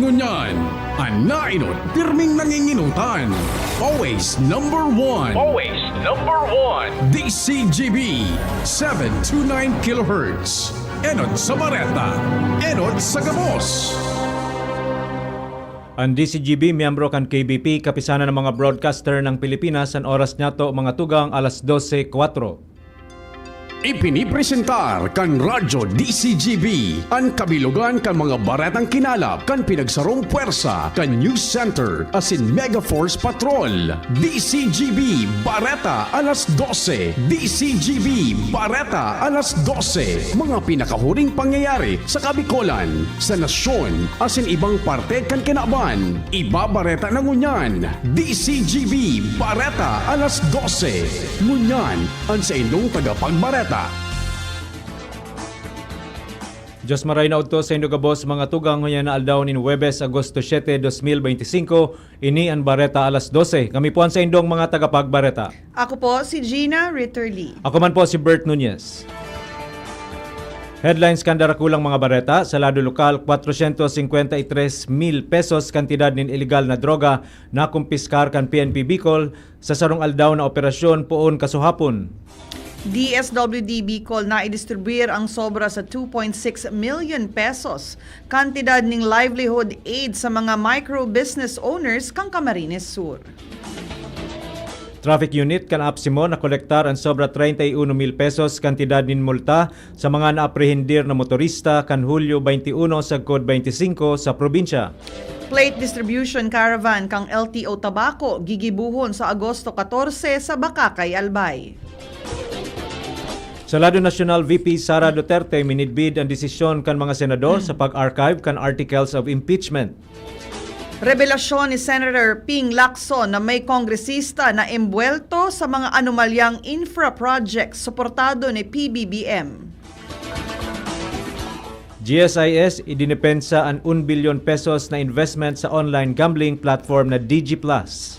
ngunyan, anainot, pirming nanginginutan. Always number one. Always number one. DCGB 729 kHz. Enot sa Bareta, enot sa Gabos. Ang DCGB, miyembro kan KBP, kapisanan ng mga broadcaster ng Pilipinas, ang oras niya to mga tugang alas 12:04. Ipinipresentar kan Radyo DCGB ang kabilugan kan mga baretang kinalap kan pinagsarong puwersa kan News Center asin Megaforce Patrol. DCGB Bareta alas 12. DCGB Bareta alas 12. Mga pinakahuring pangyayari sa Kabikolan, sa nasyon asin ibang parte kan kinaban. Ibabareta na ngunyan. DCGB Bareta alas 12. Ngunyan ang sa inyong tagapagbareta. Diyos maray na udto sa Indogabos, mga tugang ngayon na aldaw ni Huwebes, Agosto 7, 2025. Ini ang Bareta alas 12. Kami po ang sa indong mga tagapagbareta. Ako po si Gina Ritterly. Ako man po si Bert Nunez. Headlines kan darakulang mga bareta, sa lado lokal, 453,000 pesos kantidad nin illegal na droga na kumpiskar kan PNP Bicol sa sarong aldaw na operasyon poon kasuhapon. DSWD Bicol na i-distribuir ang sobra sa 2.6 million pesos kantidad ning livelihood aid sa mga micro-business owners kang Camarines Sur. Traffic Unit kan APSIMO na kolektar ang sobra 31,000 pesos kantidad nin multa sa mga naaprehendir na motorista kan Hulyo 21 sa Code 25 sa probinsya. Plate distribution caravan kang LTO Tabaco gigibuhon sa Agosto 14 sa Bakakay, Albay. Sa lado nasyonal, VP Sara Duterte minidbid ang desisyon kan mga senador sa pag-archive kan articles of impeachment. Revelasyon ni Senator Ping Lacson na may kongresista na embuelto sa mga anomalyang infra projects suportado ni PBBM. GSIS idinipensa ang 1 billion pesos na investment sa online gambling platform na DG Plus.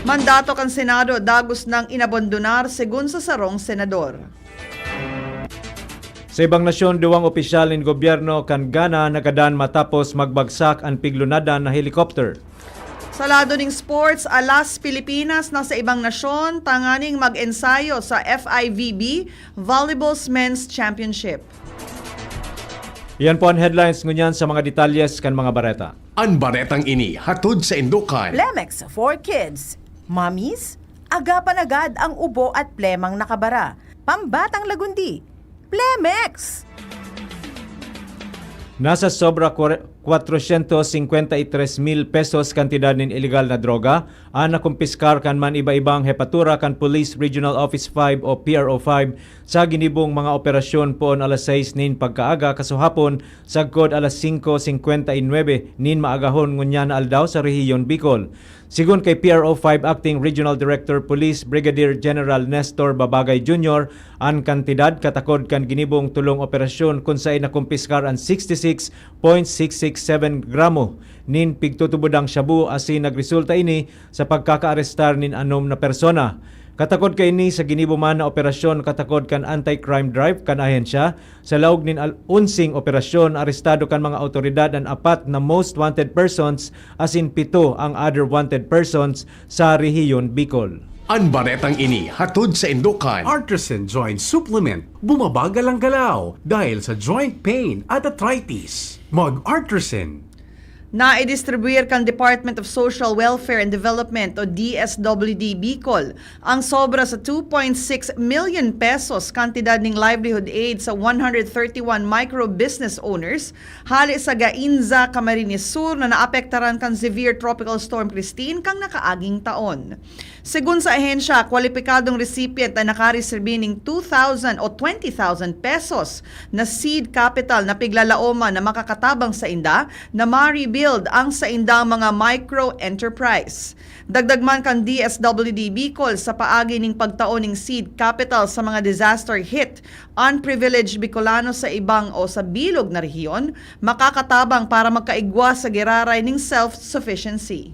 Mandato kan Senado dagos ng inabandonar segun sa sarong senador. Sa ibang nasyon, duwang opisyal ng gobyerno kan Ghana nagadan matapos magbagsak ang piglunadan na helicopter. Sa lado ng sports, alas Pilipinas na sa ibang nasyon tanganing mag-ensayo sa FIVB Volleyball Men's Championship. Iyan po ang headlines ngunyan sa mga detalyes kan mga bareta. Ang baretang ini hatod sa Indukan. Plemex for Kids. Mommies, agapan agad ang ubo at plemang nakabara. Pambatang lagundi. Plemex! Nasa sobra 453,000 pesos kantidad ng illegal na droga ang nakumpiskar kan man iba-ibang hepatura kan Police Regional Office 5 o PRO5 sa ginibong mga operasyon poon alas 6 nin pagkaaga kasuhapon sagkod alas 5:59 nin maagahon ngunyan na aldaw sa rehiyon Bicol. Sigun kay PRO5 Acting Regional Director Police Brigadier General Nestor Babagay Jr., ang kantidad katakod kan ginibong tulong operasyon kung saan nakumpiskar ang 66.667 gramo nin pigtutubudang shabu asin nagresulta ini sa pagkakaarestar nin anom na persona. Katakod kay ini sa ginibo man na operasyon katakod kan anti-crime drive kan ahensya sa laog nin unsing operasyon arestado kan mga awtoridad ang 4 na most wanted persons asin 7 ang other wanted persons sa rehiyon Bicol. Ang baretang ini hatod sa Indukan. Artisan Joint Supplement. Bumabagal ang galaw dahil sa joint pain at arthritis. Mag-Artisan. Na i-distribuir kan Department of Social Welfare and Development o DSWD Bicol ang sobra sa 2.6 million pesos kantidad ng livelihood aid sa 131 micro-business owners hali sa Gainza, Camarines Sur na naapektaran kan severe tropical storm Christine kang nakaaging taon. Segun sa ahensya, kwalipikadong recipient na nakareserbi ng 2,000 o 20,000 pesos na seed capital na piglalaoma na makakatabang sa inda na ma-rebuild ang sa indang mga micro-enterprise. Dagdag man kan DSWD Bicol sa paagi ning pagtaon ng seed capital sa mga disaster hit unprivileged Bicolano sa ibang o sa bilog na rehiyon, makakatabang para magkaigwa sa giraray ng self-sufficiency.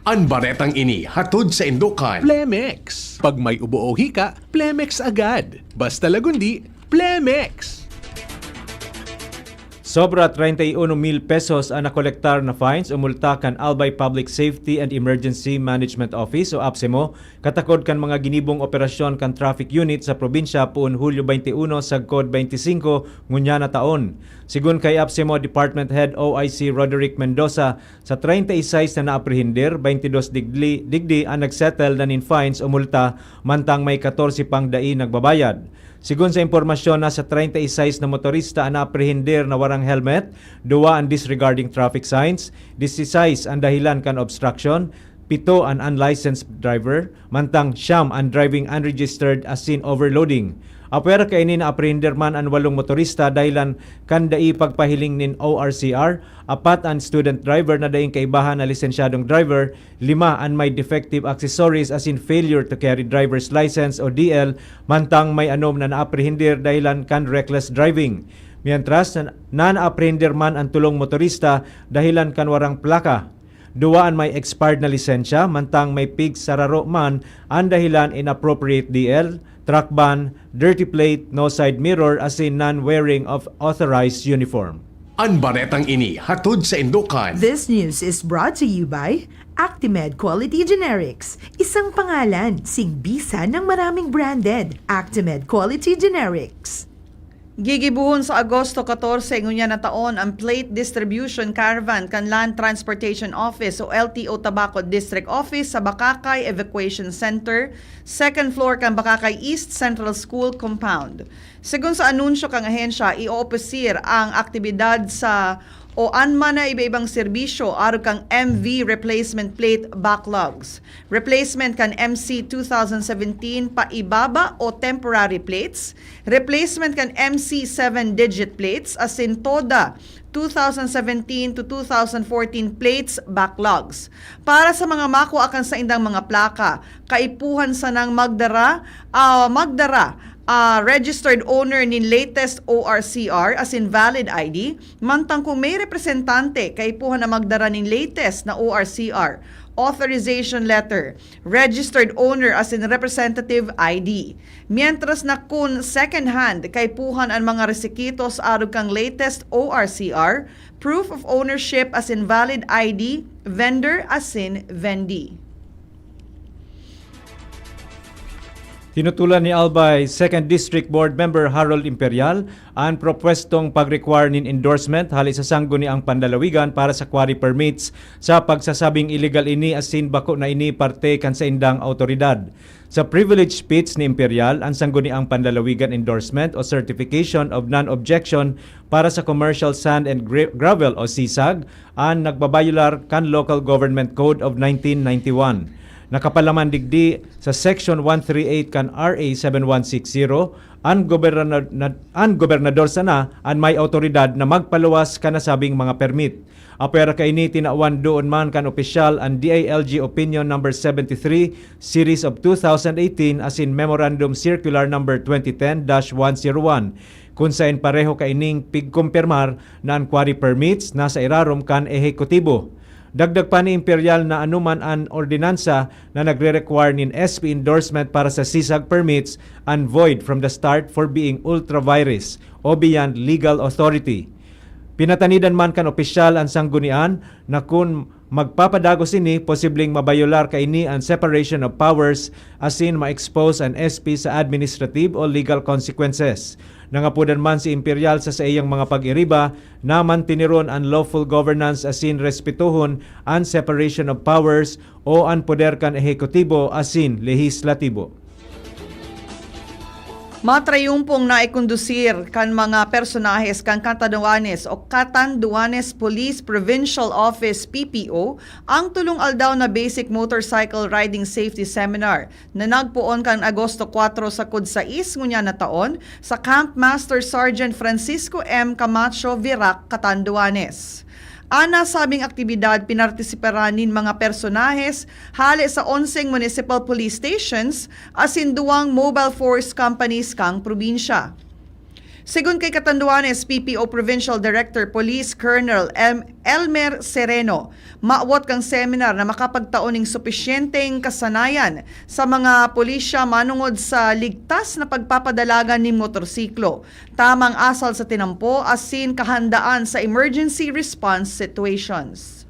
Ang baretang ini hatod sa Indukan. Plemex. Pag may ubo o hika, Plemex agad. Basta lagundi, Plemex. Sobra 31,000 pesos ang nakolektar na fines o multa kan Albay Public Safety and Emergency Management Office o APSEMO katakod kan mga ginibong operasyon kan traffic unit sa probinsya puon Hulyo 21 sagkod 25 ngunya na taon. Sigun kay APSEMO Department Head OIC Roderick Mendoza, sa 36 na naaprehinder, 22 digdi ang nagsettle na nin fines o multa mantang may 14 pang dai nagbabayad. Sigun sa impormasyon, nasa 36 na motorista ang naaprehinder na warang helmet, 2 ang disregarding traffic signs, 16 ang dahilan kan obstruction, 7 ang unlicensed driver, mantang 9 ang driving unregistered as in overloading. Apwera kay ni na-apprehender man ang 8 motorista dahilan kan dai pagpahiling nin ORCR, 4 ang student driver na daing kaibahan na lisensyadong driver, 5 ang may defective accessories as in failure to carry driver's license o DL, mantang may anom na na-apprehender dahilan kan reckless driving. Mientras na na-apprehender man ang 3 motorista dahilan kan warang plaka. 2 ang may expired na lisensya, mantang may pig sararo man ang dahilan inappropriate DL, truck ban, dirty plate, no side mirror as in non-wearing of authorized uniform. Ang baretang ini hatod sa Indukan. This news is brought to you by Actimed Quality Generics. Isang pangalan, singbisa ng maraming branded. Actimed Quality Generics. Gigibuhon sa Agosto 14 ngunya na taon ang Plate Distribution Caravan kan Land Transportation Office o LTO Tabaco District Office sa Bakakay Evacuation Center, second floor kan Bakakay East Central School Compound. Sigun sa anunsyo kang ahensya, i-opposir ang aktibidad sa o anman na iba-ibang serbisyo aro kang MV replacement plate backlogs. Replacement kan MC 2017 paibaba o temporary plates. Replacement kan MC 7-digit plates as in TODA 2017 to 2014 plates backlogs. Para sa mga makuha kan sa indang mga plaka, kaipuhan sa nang magdara registered owner ni latest ORCR as in valid ID, mantang kung may representante kaipuhan na magdara ni latest na ORCR, authorization letter, registered owner as in representative ID. Mientras na kun second hand, kaipuhan ang mga resikitos arog kang latest ORCR, proof of ownership as in valid ID, vendor as in vendee. Tinutulan ni Albay 2nd District Board Member Harold Imperial ang propwestong pag-require nin endorsement hali sa sanggo ni ang Pandalawigan para sa quarry permits sa pagsasabing illegal ini asin bako na ini parte kan sa indang autoridad. Sa privilege speech ni Imperial, ang sanggo ni ang Pandalawigan endorsement o certification of non-objection para sa commercial sand and gravel o CSAG ang nagbabayular kan Local Government Code of 1991. Nakapalaman digdi sa Section 138 kan RA 7160, ang gobernador sana ang may autoridad na magpaluwas ka nasabing mga permit. Apera kay ni tinawan doon man kan opisyal ang DILG Opinion No. 73 Series of 2018 as in Memorandum Circular No. 2010-101 kung saan pareho kay ning pigkumpirmar na ang quarry permits nasa irarom kan ehekutibo. Dagdag pa ni Imperial na anuman ang ordinansa na nagre-require nin SP endorsement para sa CSAG permits and void from the start for being ultra-virus o beyond legal authority. Pinatanidan man kan opisyal ang sanggunian na kung magpapadagos ini, posibleng mabayular kaini ang separation of powers as in ma-expose ang SP sa administrative o legal consequences. Nangapudan man si Imperial sa iyang mga pag-iriba na mantiniron ang lawful governance as in respetuhon ang separation of powers o ang poder kan ehekutibo as in lehislatibo. Matrayumpong na ikondusir kan mga personahes kan Catanduanes o Catanduanes Police Provincial Office PPO ang tulong aldaw na Basic Motorcycle Riding Safety Seminar na nagpuon kan Agosto 4 sa Kudsais ngunya na taon sa Camp Master Sergeant Francisco M. Camacho Virac, Catanduanes. Ana sabing aktibidad pinartisiparan nin mga personahes hali sa 11 municipal police stations as in 2 mobile force companies kang probinsya. Sigun kay Catanduanes PPO Provincial Director Police Colonel Elmer Sereno, maawat kang seminar na makapagtaoning supisyenteng kasanayan sa mga pulisya manungod sa ligtas na pagpapadalagan ni motorsiklo, tamang asal sa tinampo asin kahandaan sa emergency response situations.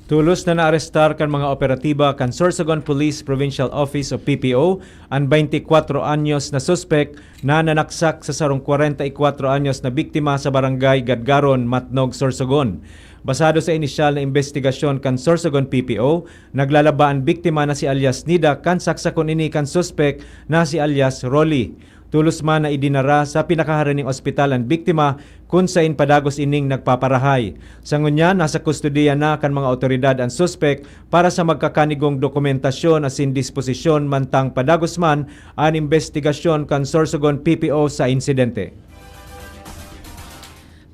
Tulos na naarestar kan mga operatiba kan Sorsogon Police Provincial Office o PPO ang 24 anyos na suspek na nanaksak sa sarong 44 anyos na biktima sa barangay Gadgaron, Matnog, Sorsogon. Basado sa inisyal na investigasyon kan Sorsogon PPO, naglalaba ang biktima na si alias Nida kan saksakon ini kan suspek na si alias Rolly. Tulos man na idinara sa pinakaharaning ospital ang biktima kung sain padagos ining nagpaparahay. Sa ngunya, nasa kustudiya na kan mga otoridad ang suspek para sa magkakanigong dokumentasyon asin disposisyon mantang padagos man ang investigasyon kan Sorsogon PPO sa insidente.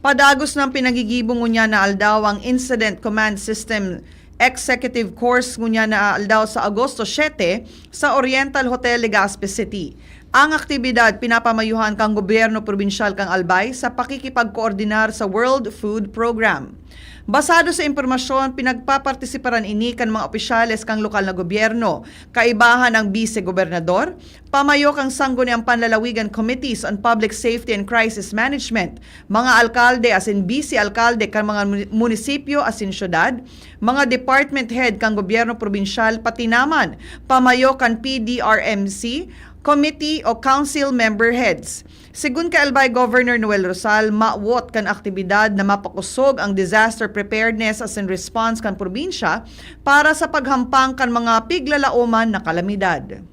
Padagos ng pinagigibong ngunya na aldaw ang Incident Command System Executive Course ngunya na aldaw sa Agosto 7 sa Oriental Hotel Legazpi City. Ang aktibidad pinapamayuhan kang gobyerno probinsyal kang Albay sa pakikipagkoordinar sa World Food Program. Basado sa impormasyon, pinagpapartisiparan ini kan mga opisyales kang lokal na gobyerno, kaibahan ng vice-gobernador, pamayo kang sangguniang panlalawigan committees on public safety and crisis management, mga alkalde asin vice-alkalde kan mga munisipyo asin syudad, mga department head kang gobyerno probinsyal pati naman, pamayo kan PDRMC, committee o council member heads. Sigun kay Albay Governor Noel Rosal, maawot kan aktibidad na mapakusog ang disaster preparedness as in response kan probinsya para sa paghampang kan mga piglalauman na kalamidad.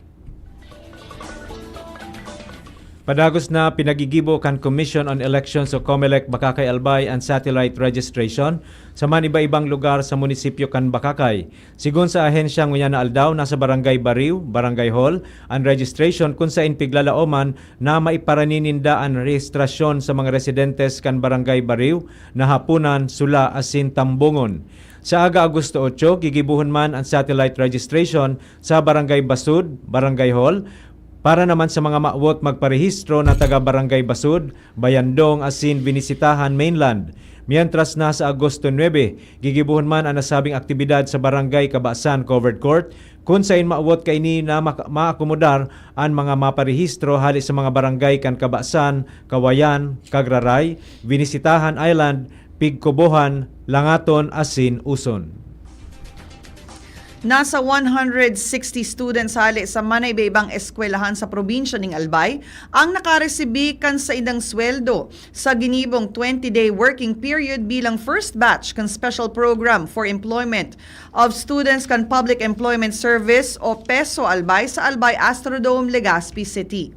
Padagos na pinagigibo kan Commission on Elections o COMELEC Bakakay Albay ang satellite registration sa man iba-ibang lugar sa munisipyo kan Bakakay. Sigun sa ahensya ngunya na aldaw, nasa Barangay Bariw, Barangay Hall, ang registration kung sa inpiglalauman na maiparanininda ang rehistrasyon sa mga residentes kan Barangay Bariw na Hapunan, Sula, asin Tambungon. Sa aga Agosto 8, gigibuhon man ang satellite registration sa Barangay Basud, Barangay Hall, para naman sa mga maawot magparehistro na taga-Barangay Basud, Bayandong, asin Binisitahan, Mainland. Mientras na sa Agosto 9, gigibuhon man ang nasabing aktibidad sa Barangay Kabasan Covered Court kung sain maawot kaini na maakomodar ang mga maparehistro hali sa mga barangay kan Kabasan, Kawayan, Kagraray, Binisitahan Island, Pigkobohan, Langaton, asin Uson. Nasa 160 students hali sa manay-ibang eskwelahan sa probinsya ng Albay ang nakaresibi kan sa idang sweldo sa ginibong 20-day working period bilang first batch kan special program for employment of students kan Public Employment Service o PESO Albay sa Albay Astrodome, Legazpi City.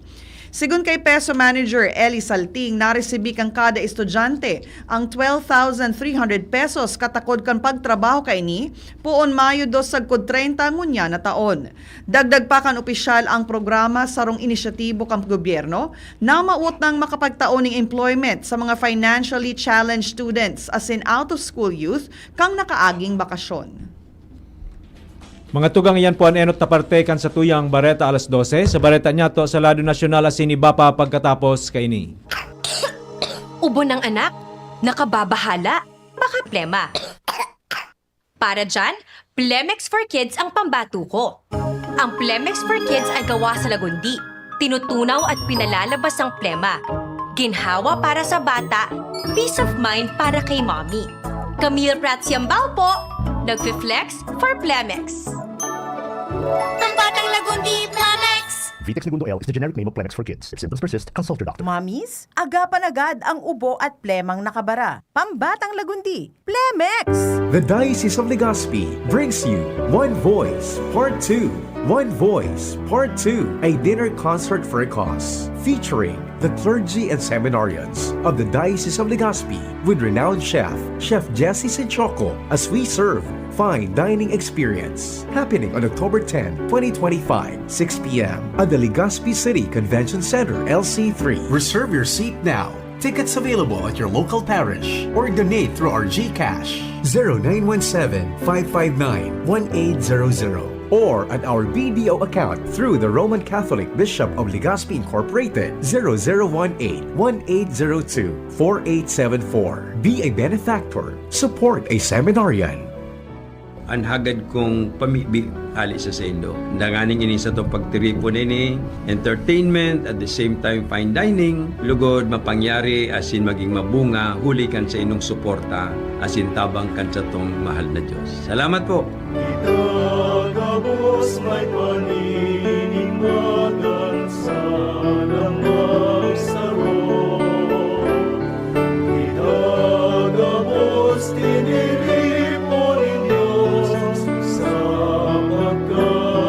Sigun kay PESO Manager Eli Salting, naresibi kang kada estudyante ang 12,300 pesos katakod kan pagtrabaho kay ni puon Mayo 2 30 ngunya na taon. Dagdag pa kan opisyal ang programa sarong inisyatibo kan gobyerno na mauot ng makapagtaoning employment sa mga financially challenged students as in out-of-school youth kang nakaaging bakasyon. Mga tugang iyan po ang enot na parte kan sa tuyang Bareta alas 12. Sa Bareta niya to sa Lado Nasyonal asin iba pa pagkatapos kaini. Ubo ng anak, nakababahala, baka plema. Para dyan, Plemex for Kids ang pambato ko. Ang Plemex for Kids ay gawa sa lagundi. Tinutunaw at pinalalabas ang plema. Ginhawa para sa bata, peace of mind para kay mommy. Camille Prats Yambao po, nagfi-flex for Plemex. Ang batang lagundi, Plemex! Vitex Segundo L is the generic name of Plemex for kids. If symptoms persist, consult your doctor. Mommies, agapan agad ang ubo at plemang nakabara. Pambatang lagundi, Plemex! The Diocese of Legazpi brings you One Voice Part 2. One Voice Part 2, a dinner concert for a cause, featuring the clergy and seminarians of the Diocese of Legazpi with renowned chef Jesse Senchoco, as we serve fine dining experience happening on October 10, 2025, 6 p.m. at the Legazpi City Convention Center, LC3. Reserve your seat now. Tickets available at your local parish or donate through our GCash 0917-559-1800 or at our BDO account through the Roman Catholic Bishop of Legazpi Incorporated 0018-1802-4874. Be a benefactor. Support a seminarian. Ang hagad kong pamibi ali sa sendo. Danganing ini sa itong pagtripo nini, entertainment, at the same time fine dining, lugod mapangyari asin maging mabunga, huli kan sa inong suporta, asin tabang kan sa itong mahal na Diyos. Salamat po! Itagabos may paniningagan sa namagsaro. Itagabos tinilipo ninyo sa pagkamo.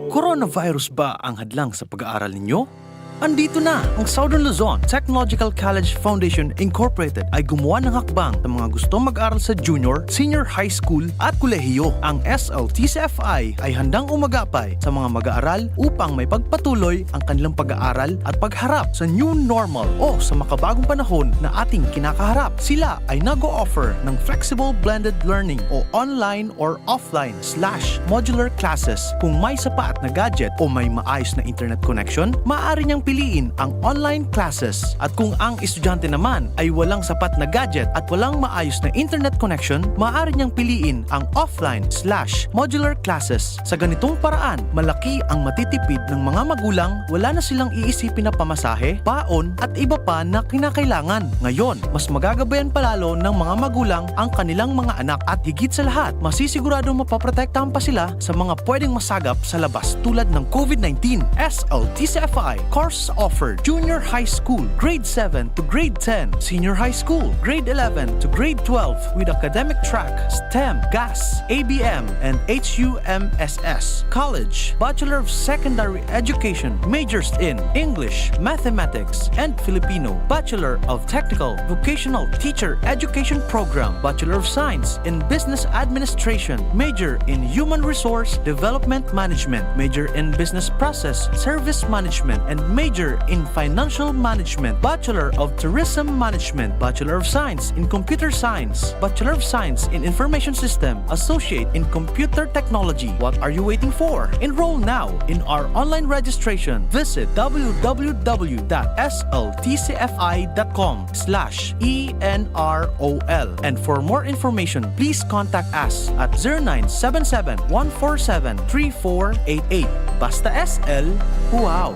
Coronavirus ba ang hadlang sa pag-aaral ninyo? Andito na ang Southern Luzon Technological College Foundation Incorporated ay gumawa ng hakbang sa mga gustong mag-aral sa junior, senior high school at kolehiyo. Ang SLTCFI ay handang umagapay sa mga mag-aaral upang may pagpatuloy ang kanilang pag-aaral at pagharap sa new normal o sa makabagong panahon na ating kinakaharap. Sila ay nag-o-offer ng flexible blended learning o online or offline/modular classes. Kung may sapat na gadget o may maayos na internet connection, maaari niyang piliin ang online classes. At kung ang estudyante naman ay walang sapat na gadget at walang maayos na internet connection, maaari niyang piliin ang offline/modular classes. Sa ganitong paraan, malaki ang matitipid ng mga magulang, wala na silang iisipin na pamasahe, baon at iba pa na kinakailangan. Ngayon, mas magagabayan palalo ng mga magulang ang kanilang mga anak at higit sa lahat, masisiguradong mapaprotektahan pa sila sa mga pwedeng masagap sa labas tulad ng COVID-19. SLTCFI course offered junior high school, grade 7 to grade 10, senior high school, grade 11 to grade 12 with academic track, STEM, GAS, ABM, and HUMSS. College, Bachelor of Secondary Education, majors in English, Mathematics, and Filipino. Bachelor of Technical Vocational Teacher Education Program, Bachelor of Science in Business Administration, major in Human Resource Development Management, major in Business Process Service Management, and major in Financial Management, Bachelor of Tourism Management, Bachelor of Science in Computer Science, Bachelor of Science in Information System, Associate in Computer Technology. What are you waiting for? Enroll now in our online registration. Visit www.sltcfi.com/ENROL. And for more information, please contact us at 0977-147-3488. Basta SL, wow!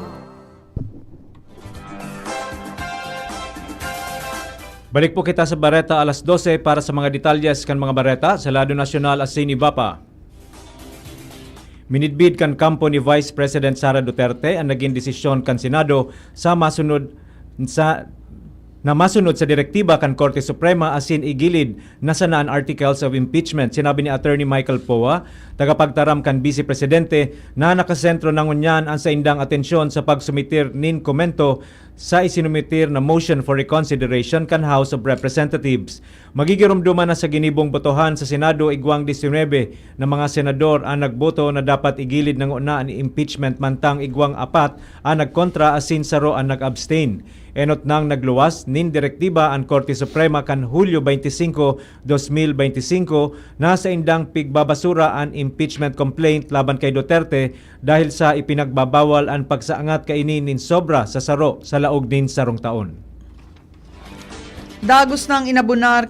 Balik po kita sa Bareta alas 12 para sa mga detalyes kan mga Bareta sa Lado Nasyonal asin iba pa. Minidbid kan kampo ni Vice President Sara Duterte ang naging desisyon kan Senado sa masunod sa direktiba kan Korte Suprema asin igilid na sanaan articles of impeachment. Sinabi ni Attorney Michael Poa, tagapagtaram kan Vice Presidente, na nakasentro ng unyan ang sa indang atensyon sa pagsumitir nin komento sa isinumitir na motion for reconsideration kan House of Representatives. Magigirumduman na sa ginibong botohan sa Senado igwang 19 na mga senador ang nagboto na dapat igilid ng una ni impeachment mantang igwang 4 ang nagkontra asin 0 ang nag-abstain. Enot nang nagluwas nin direktiba ang Korte Suprema kan Hulyo 25, 2025 na sa indang pigbabasura ang impeachment complaint laban kay Duterte dahil sa ipinagbabawal ang pagsaangat kainin nin sobra sa saro sa laog din sarong taon. Dagos nang inabandonar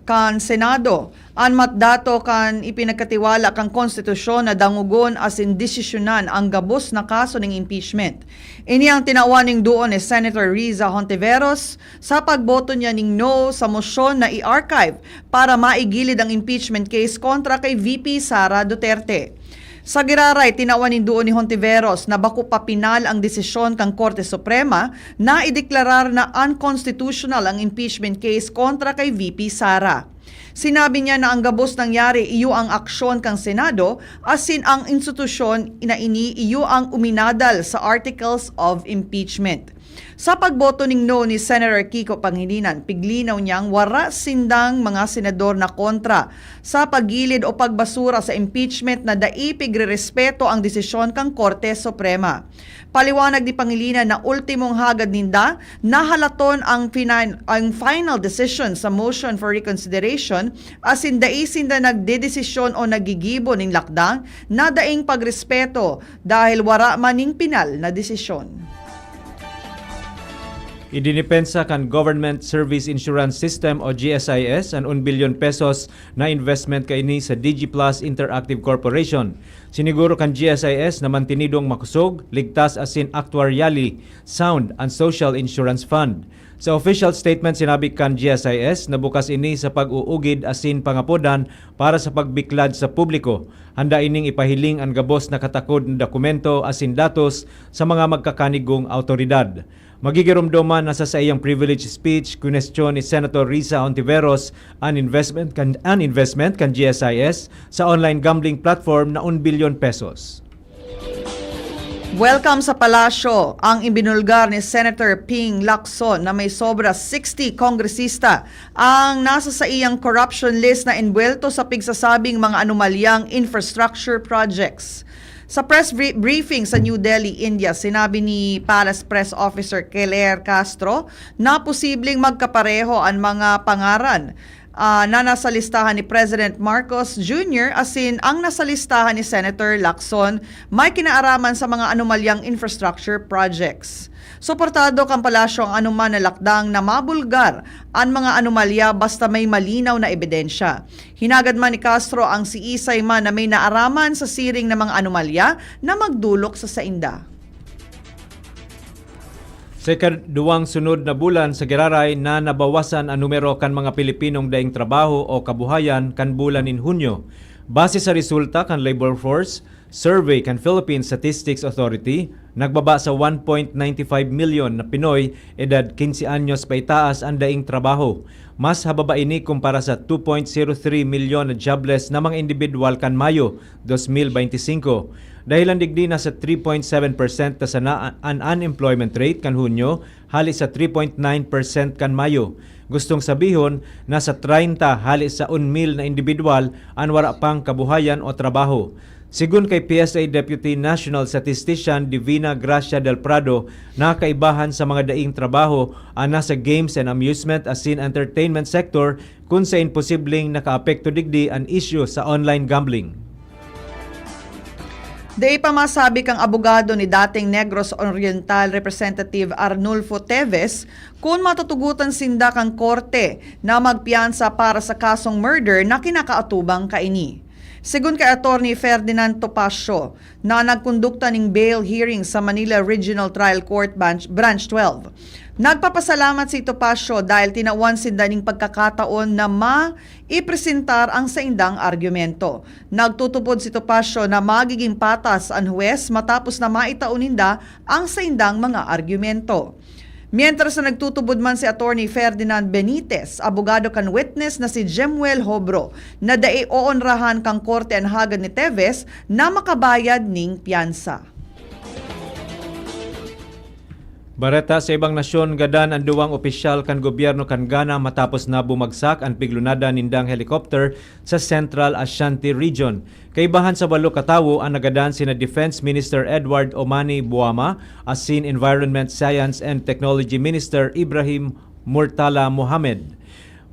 kan Senado an matdato kan ipinagkatiwala kan konstitusyon na dangugon asin desisyonan ang gabos na kaso ng impeachment. Ini ang tinawaning doon ni Senator Riza Hontiveros sa pagboto niya ning no sa mosyon na i-archive para maigilid ang impeachment case kontra kay VP Sara Duterte. Sa giraray, tinawanin doon ni Hontiveros na bako pa pinal ang desisyon kang Korte Suprema na ideklarar na unconstitutional ang impeachment case kontra kay VP Sara. Sinabi niya na ang gabos nangyari iyo ang aksyon kang Senado asin ang institusyon ina ini iyo ang uminadal sa articles of impeachment. Sa pagboto ning no ni Senator Kiko Pangilinan, piglinaw niyang wara sindang mga senador na kontra sa paggilid o pagbasura sa impeachment na daipig respeto ang desisyon kang Korte Suprema. Paliwanag ni Pangilinan na ultimong hagad ninda nahalaton ang final decision sa motion for reconsideration as in daisin na nagdedesisyon o nagigibo ning lakdang na daing pagrespeto dahil wara maning pinal na desisyon. Idinipensa kan Government Service Insurance System o GSIS ang 1 billion pesos na investment kaini sa DigiPlus Interactive Corporation. Siniguro kan GSIS na mantinidong makusog, ligtas asin actuarially sound ang Social Insurance Fund. Sa official statement sinabi kan GSIS na bukas ini sa pag-uugid asin pangapodan para sa pagbiklad sa publiko. Handa ining ipahiling ang gabos na katakod na dokumento asin datos sa mga magkakanigong autoridad. Magigirumduman na sa iyang privilege speech, kunestyon ni Senator Risa Ontiveros ang investment kan GSIS sa online gambling platform na 1 billion pesos. Welcome sa palasyo ang ibinulgar ni Senator Ping Lacson na may sobra 60 kongresista ang nasa sa iyang corruption list na inbuelto sa pigsasabing mga anomalyang infrastructure projects. Sa press briefing sa New Delhi, India, sinabi ni Palace Press Officer Keller Castro na posibleng magkapareho ang mga pangaran na nasa listahan ni President Marcos Jr. asin ang nasa listahan ni Senator Lacson may kinaaraman sa mga anomalyang infrastructure projects. Suportado kang palasyo ang anuman na lakdang na mabulgar ang mga anomalya basta may malinaw na ebidensya. Hinagad man ni Castro ang si Isay man na may naaraman sa siring ng mga anomalya na magdulok sa sainda. Sa ikaduwang sunod na bulan sa Giraray na nabawasan ang numero kan mga Pilipinong daing trabaho o kabuhayan kan bulan in Hunyo. Base sa resulta kan Labor Force Survey kan Philippine Statistics Authority, nagbaba sa 1.95 million na Pinoy edad 15 anyos pa itaas ang daing trabaho. Mas hababa ini kumpara sa 2.03 milyon na jobless na mga individual kan Mayo 2025. Dahilan digdi na sa 3.7% ta sa ang unemployment rate kan Hunyo, hali sa 3.9% kan Mayo. Gustong sabihon, nasa 30 hali sa 1,000 na individual ang wala pang kabuhayan o trabaho. Sigun kay PSA Deputy National Statistician Divina Gracia del Prado, nakaibahan sa mga daing trabaho ang nasa games and amusement asin entertainment sector kung sa imposibleng nakaapekto digdi ang issue sa online gambling. Day pa masabi kang abogado ni dating Negros Oriental Representative Arnulfo Teves kung matutugutan sinda kang korte na magpiyansa para sa kasong murder na kinakaatubang kaini. Sigun kay Attorney Ferdinand Topacio na nagkondukta ng bail hearing sa Manila Regional Trial Court Branch 12. Nagpapasalamat si Topacio dahil tinawan sinda ning pagkakataon na maipresentar ang saindang argumento. Nagtutupod si Topacio na magiging patas ang huwes matapos na maitauninda ang saindang mga argumento. Mientras na nagtutubod man si Attorney Ferdinand Benitez, abogado kan witness na si Jemuel Hobro na dae oonrahan kang korte ang hagad ni Teves na makabayad ning piyansa. Bareta sa ibang nasyon, gadan ang duwang opisyal kan gobyerno kan Ghana matapos na bumagsak ang piglunada nindang helicopter sa Central Ashanti Region. Kaibahan sa 8 katawo ang nagadan sina Defense Minister Edward Omani Buama asin Environment, Science and Technology Minister Ibrahim Murtala Mohamed.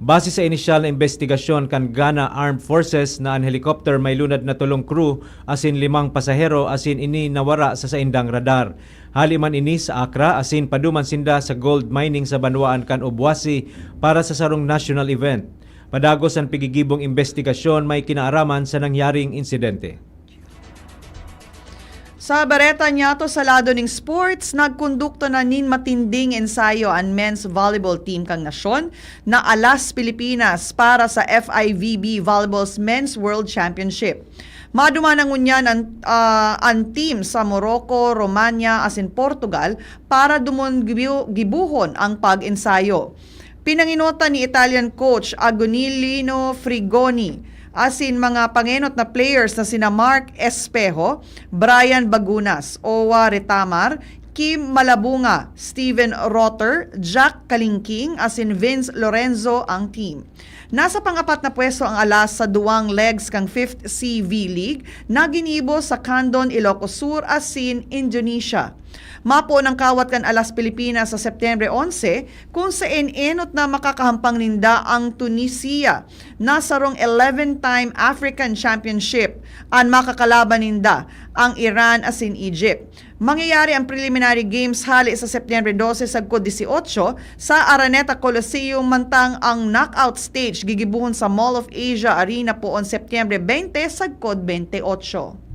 Base sa inisyal na investigasyon kan Ghana Armed Forces na ang helicopter may lunad na 3 crew asin 5 pasahero asin ini nawara sa saindang radar. Hali man ini sa Accra asin paduman sinda sa gold mining sa Banwaan kan Obuasi para sa sarong national event. Padagos ang pigigibong investigasyon may kinaaraman sa nangyaring insidente. Sa bareta niyato sa lado ng sports, nagkondukto na nin matinding ensayo ang men's volleyball team kang nasyon na alas Pilipinas para sa FIVB Volleyball's Men's World Championship. Maduman ang unyan ang team sa Morocco, Romania asin Portugal para dumon gibuhon ang pag-ensayo. Pinanginota ni Italian coach Agonilino Frigoni asin mga pangenot na players na sina Mark Espejo, Brian Bagunas, Owa Retamar, Kim Malabunga, Steven Rotter, Jack Kalingking, as in Vince Lorenzo ang team. Nasa pang-apat na pwesto ang alas sa duwang legs kang 5th CV League na ginibo sa Candon, Ilocos Sur, as in Indonesia. Mapo ng kawat kan alas Pilipinas sa Setyembre 11 kung saan enot na makakahampang ninda ang Tunisia na sarong 11-time African Championship ang makakalaban ninda ang Iran as in Egypt. Mangyayari ang preliminary games hali sa Setyembre 12 sa Cod 18 sa Araneta Coliseum mantang ang knockout stage gigibuhon sa Mall of Asia Arena poon Setyembre 20 sa Cod 28.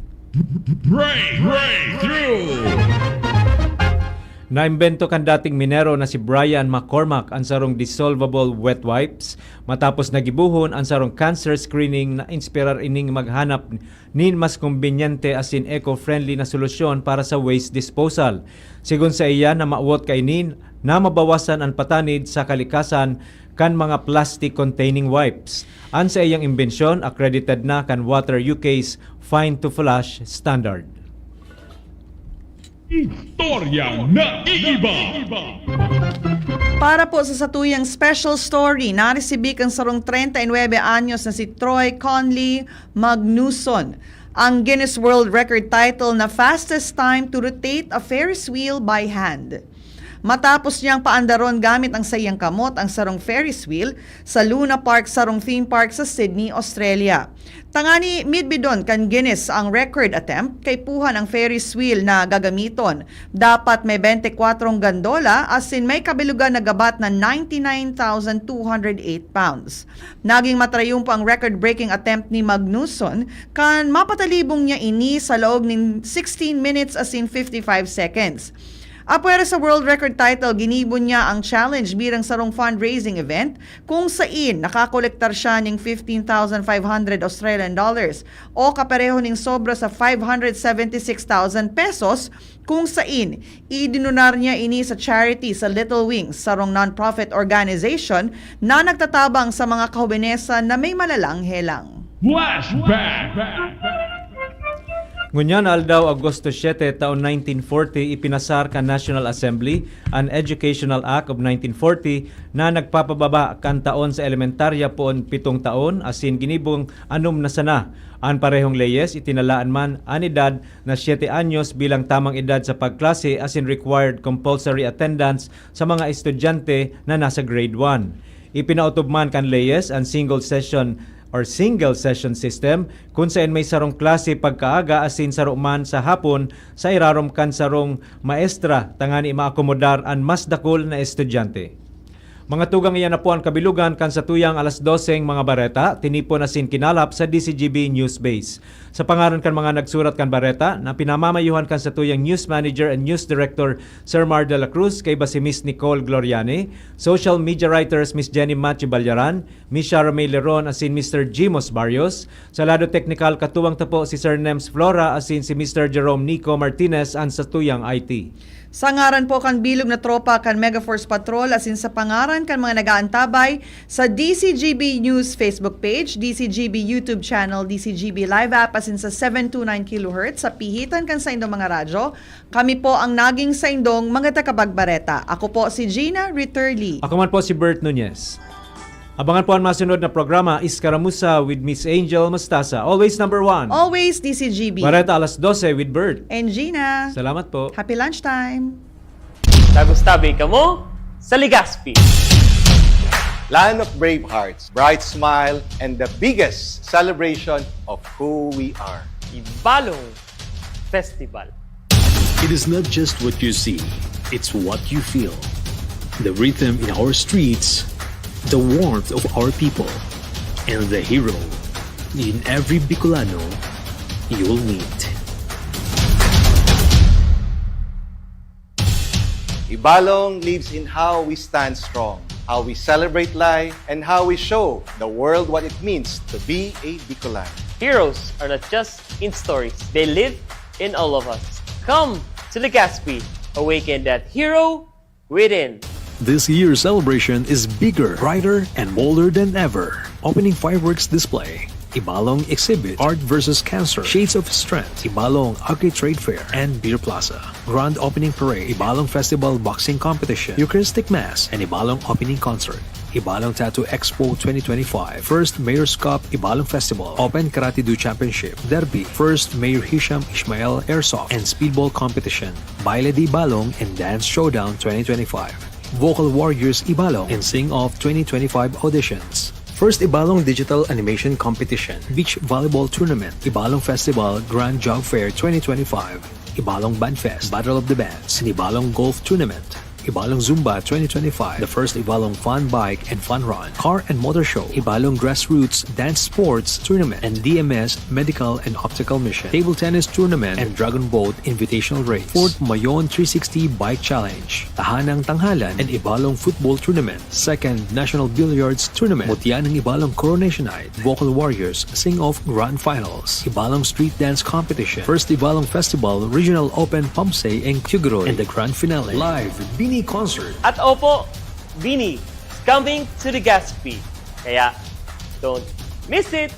Naimbento kan dating minero na si Brian McCormack ang sarong dissolvable wet wipes matapos nagibuhon ang sarong cancer screening na inspirar ining maghanap nin mas kumbinyente as in eco-friendly na solusyon para sa waste disposal. Sigon sa iya na maawot kay nin na mabawasan ang patanid sa kalikasan kan mga plastic containing wipes. An sa iyang imbensyon accredited na kan Water UK's Fine to Flush standard. Istoryang naiiba. Para po sa satuyang special story, naresibik ang sarong 39 anyos na si Troy Conley Magnuson ang Guinness World Record title na fastest time to rotate a Ferris wheel by hand. Matapos niyang paandaron gamit ang sayang kamot ang sarong Ferris wheel sa Luna Park sarong theme park sa Sydney, Australia. Tangani midbidon kan Guinness ang record attempt kay puhan ang Ferris wheel na gagamiton. Dapat may 24 gandola as in may kabilugan na gabat na 99,208 pounds. Naging matrayumpo ang record-breaking attempt ni Magnuson kan mapatalibong niya ini sa loob ng 16 minutes as in 55 seconds. Apwera sa world record title, ginibo niya ang challenge bilang sarong fundraising event kung saan nakakolektar siya ng 15,500 Australian dollars o kapareho ng sobra sa 576,000 pesos kung saan idinunar niya ini sa charity sa Little Wings, sarong non-profit organization na nagtatabang sa mga kahubenesa na may malalang helang. Flashback. Ngunyan aldaw Agosto 7 taon 1940 ipinasar kan National Assembly ang Educational Act of 1940 na nagpapababa kan taon sa elementarya poon 7 taon asin ginibong anom na sana. Ang parehong leyes itinalaan man ang edad na 7 anyos bilang tamang edad sa pagklase asin required compulsory attendance sa mga estudyante na nasa grade 1. Ipinautob man kan leyes ang single session system kung saan may sarong klase pagkaaga asin saro man sa hapon sa irarom kan sarong maestra tangani maakomodar ang mas dakol na estudyante. Mga tugang iyan na po ang kabilugan kan sa tuyang alas 12 mga bareta, tinipon asin kinalap sa DCGB News Base. Sa pangaran kan mga nagsurat kan bareta, na pinamamayuhan kan sa tuyang News Manager and News Director Sir Mar de la Cruz, kay ba si Miss Nicole Gloriani, Social Media Writers Miss Jenny Matthew Balyaran, Miss Shara May Leron asin Mr. Jimos Barrios, sa lado technical katuwang tapo si Sir Nems Flora asin si Mr. Jerome Nico Martinez ang sa tuyang IT. Sa ngaran po kan bilog na tropa kan Megaforce Patrol asin sa pangaran kan mga nagaantabay sa DCGB News Facebook page, DCGB YouTube channel, DCGB Live app asin sa 729 kHz sa pihitan kan sa indong mga radyo. Kami po ang naging sa indong mga takabagbareta. Ako po si Gina Ritterly. Ako man po si Bert Nunez. Abangan po ang masunod na programa Iskaramusa with Miss Angel Mostasa. Always number 1. Always DCGB. Bareta alas 12 with Bert. And Gina. Salamat po. Happy lunchtime. Tagustabi ka mo sa Legazpi. Land of brave hearts, bright smile, and the biggest celebration of who we are. Ibalong Festival. It is not just what you see, it's what you feel. The rhythm in our streets, the warmth of our people, and the hero in every Bicolano you'll meet. Ibalong lives in how we stand strong, how we celebrate life, and how we show the world what it means to be a Bicolano. Heroes are not just in stories, they live in all of us. Come to Legazpi, awaken that hero within. This year's celebration is bigger, brighter, and bolder than ever. Opening fireworks display, Ibalong Exhibit, Art vs. Cancer, Shades of Strength, Ibalong Agri Trade Fair, and Beer Plaza. Grand Opening Parade, Ibalong Festival Boxing Competition, Eucharistic Mass, and Ibalong Opening Concert. Ibalong Tattoo Expo 2025, First Mayor's Cup Ibalong Festival, Open Karate Do Championship, Derby, First Mayor Hisham Ismail Airsoft and Speedball Competition, Baile de Ibalong and Dance Showdown 2025, Vocal Warriors Ibalong and Sing Off 2025 auditions. First Ibalong Digital Animation Competition, Beach Volleyball Tournament, Ibalong Festival Grand Jog Fair 2025, Ibalong Band Fest, Battle of the Bands, and Ibalong Golf Tournament. Ibalong Zumba 2025, the first Ibalong Fun Bike and Fun Run, Car and Motor Show, Ibalong Grassroots Dance Sports Tournament, and DMS Medical and Optical Mission, Table Tennis Tournament, and Dragon Boat Invitational Race, Fort Mayon 360 Bike Challenge, Tahanang Tanghalan and Ibalong Football Tournament, Second National Billiards Tournament, Mutianang Ibalong Coronation Night, Vocal Warriors Sing-Off Grand Finals, Ibalong Street Dance Competition, First Ibalong Festival Regional Open Pampsay and Tugueroy, and the Grand Finale. Live Bini Concert. At Opo, Bini is coming to the Gaspi. Kaya, don't miss it!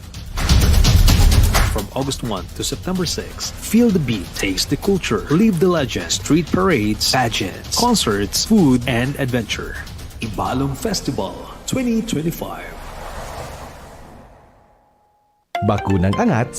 From August 1 to September 6, feel the beat, taste the culture, live the legend, street parades, pageants, concerts, food, and adventure. Ibalong Festival 2025. Bakunang Angat,